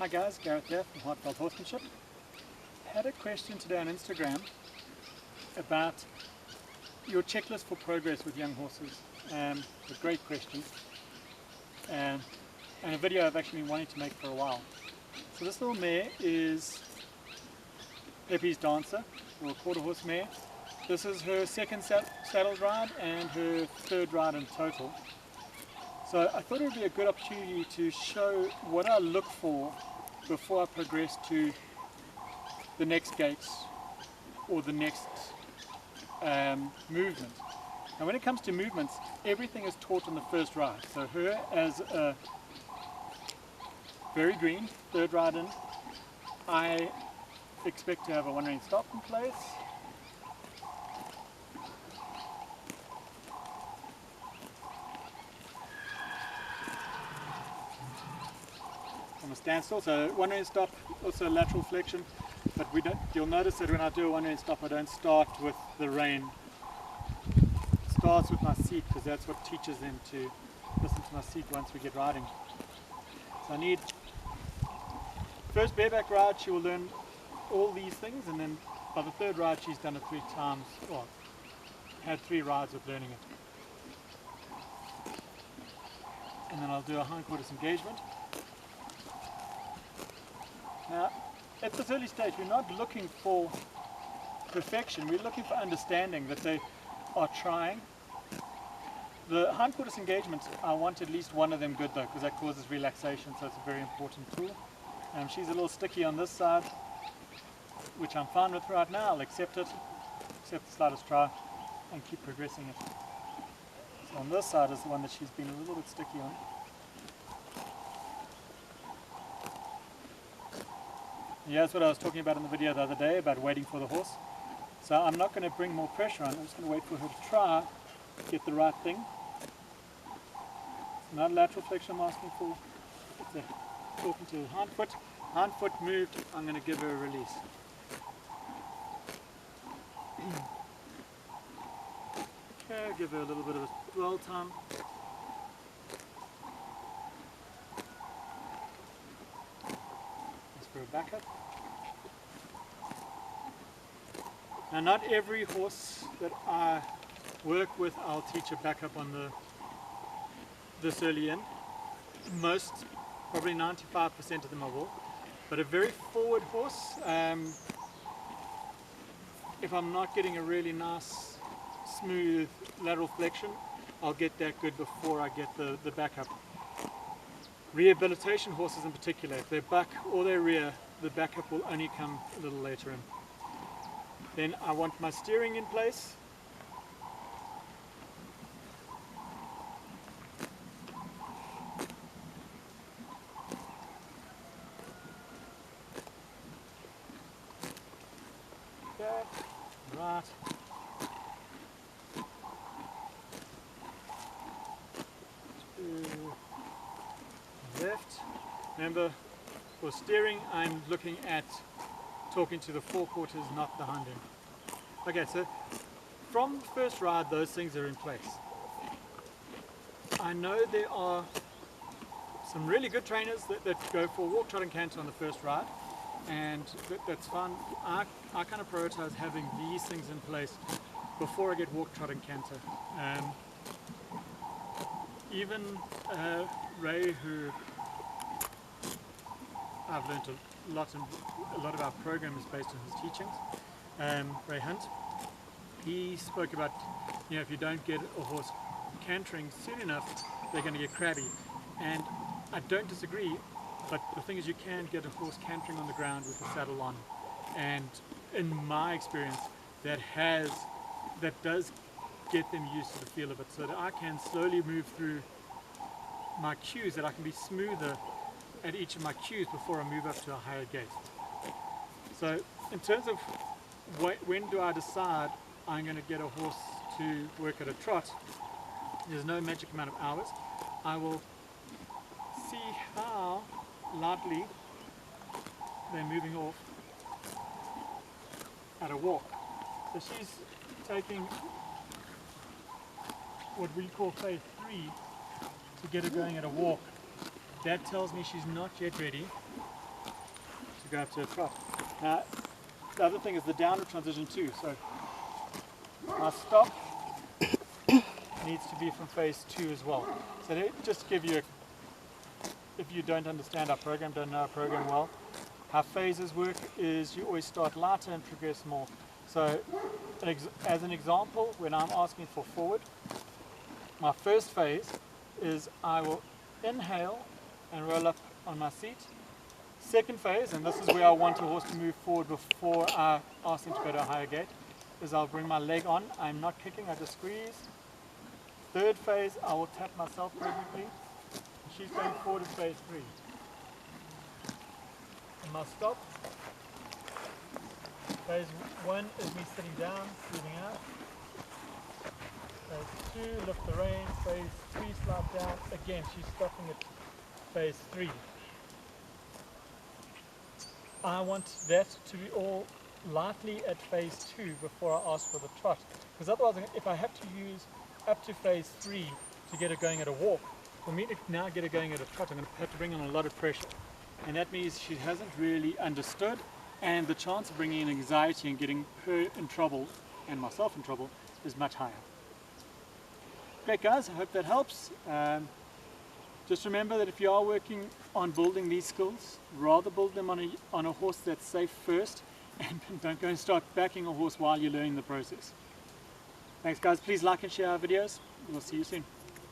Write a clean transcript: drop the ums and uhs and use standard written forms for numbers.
Hi guys, Gareth here from Heartfelt Horsemanship. Had a question today on Instagram about your checklist for progress with young horses. A great question, and a video I've actually been wanting to make for a while. So this little mare is Pepe's Dancer, or a quarter horse mare. This is her second saddle ride and her third ride in total. So I thought it would be a good opportunity to show what I look for before I progress to the next gates or the next movement. And when it comes to movements, everything is taught on the first ride. So her as a very green third ride in, I expect to have a one-rein stop in place. On a standstill, so one-rein stop, also lateral flexion, but you'll notice that when I do a one-rein stop I don't start with the rein. It starts with my seat because that's what teaches them to listen to my seat once we get riding. So I need, first bareback ride she will learn all these things, and then by the third ride she's done it 3 times, well, had 3 rides of learning it. And then I'll do a hindquarter disengagement. Now, at this early stage, we're not looking for perfection, we're looking for understanding that they are trying. The hindquarter disengagement, I want at least one of them good though, because that causes relaxation, so it's a very important tool. She's a little sticky on this side, which I'm fine with right now. I'll accept it, accept the slightest try, and keep progressing it. So on this side is the one that she's been a little bit sticky on. Yeah, that's what I was talking about in the video the other day, about waiting for the horse. So I'm not going to bring more pressure on, I'm just going to wait for her to try, get the right thing. It's not lateral flexion I'm asking for, it's talking to the hind foot. Hind foot moved, I'm going to give her a release. Okay, give her a little bit of a dwell time. For a backup. Now, not every horse that I work with I'll teach a backup on this early in. Most, probably 95% of them I will. But a very forward horse, if I'm not getting a really nice smooth lateral flexion, I'll get that good before I get the backup. Rehabilitation horses in particular, if they're buck or they're rear, the backup will only come a little later in. Then I want my steering in place. Okay, right. Left. Remember, for steering I'm looking at talking to the forequarters, not the hind end. Okay, so from the first ride those things are in place. I know there are some really good trainers that go for walk, trot and canter on the first ride, and that's fine. I kind of prioritize having these things in place before I get walk, trot and canter. Even Ray, who I've learned a lot of our program is based on his teachings, Ray Hunt, he spoke about, you know, if you don't get a horse cantering soon enough, they're going to get crabby. And I don't disagree, but the thing is you can get a horse cantering on the ground with the saddle on. And in my experience, that does get them used to the feel of it, so that I can slowly move through my cues, that I can be smoother at each of my cues before I move up to a higher gate. So in terms of when do I decide I'm going to get a horse to work at a trot, there's no magic amount of hours. I will see how lightly they're moving off at a walk. So she's taking what we call phase 3 to get her going at a walk. That tells me she's not yet ready go up to a trot. Now, the other thing is the downward transition too. So my stop needs to be from phase 2 as well. So just to give you, if you don't understand our program, don't know our program well, how phases work is you always start lighter and progress more. So as an example, when I'm asking for forward, my first phase is I will inhale and roll up on my seat. Second phase, and this is where I want a horse to move forward before I ask him to go to a higher gait, is I'll bring my leg on. I'm not kicking, I just squeeze. Third phase, I will tap myself perfectly. She's going forward in phase 3. And my stop. Phase 1 is me sitting down, breathing out. Phase 2, lift the reins. Phase 3, slide down. Again, she's stopping at phase 3. I want that to be all lightly at phase 2 before I ask for the trot. Because otherwise, if I have to use up to phase 3 to get her going at a walk, for me to now get her going at a trot, I'm going to have to bring in a lot of pressure. And that means she hasn't really understood, and the chance of bringing in anxiety and getting her in trouble, and myself in trouble, is much higher. Great guys, I hope that helps. Just remember that if you are working on building these skills, rather build them on a horse that's safe first, and don't go and start backing a horse while you're learning the process. Thanks guys, please like and share our videos. We'll see you soon.